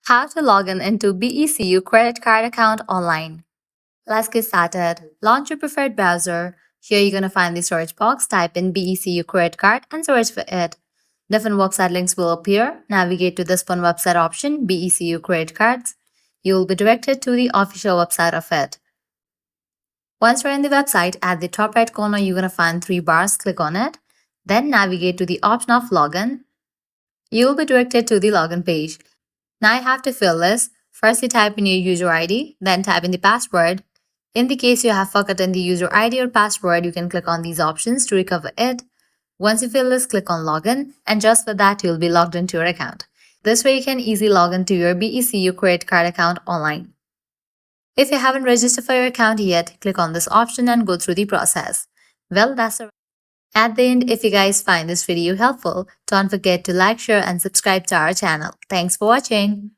How to log in into BECU Credit Card account online. Let's get started. Launch your preferred browser. Here you're going to find the search box. Type in BECU Credit Card and search for it. Different website links will appear. Navigate to this one website option, BECU Credit Cards. You will be directed to the official website of it. Once you're in the website, at the top right corner, you're going to find three bars. Click on it. Then navigate to the option of login. You will be directed to the login page. Now you have to fill this. Firstly, type in your user ID, then type in the password. In the case you have forgotten the user ID or password, you can click on these options to recover it. Once you fill this, click on login, and just for that, you'll be logged into your account. This way, you can easily log into your BECU credit card account online. If you haven't registered for your account yet, click on this option and go through the process. Well, that's it. At the end, if you guys find this video helpful, don't forget to like, share, and subscribe to our channel. Thanks for watching.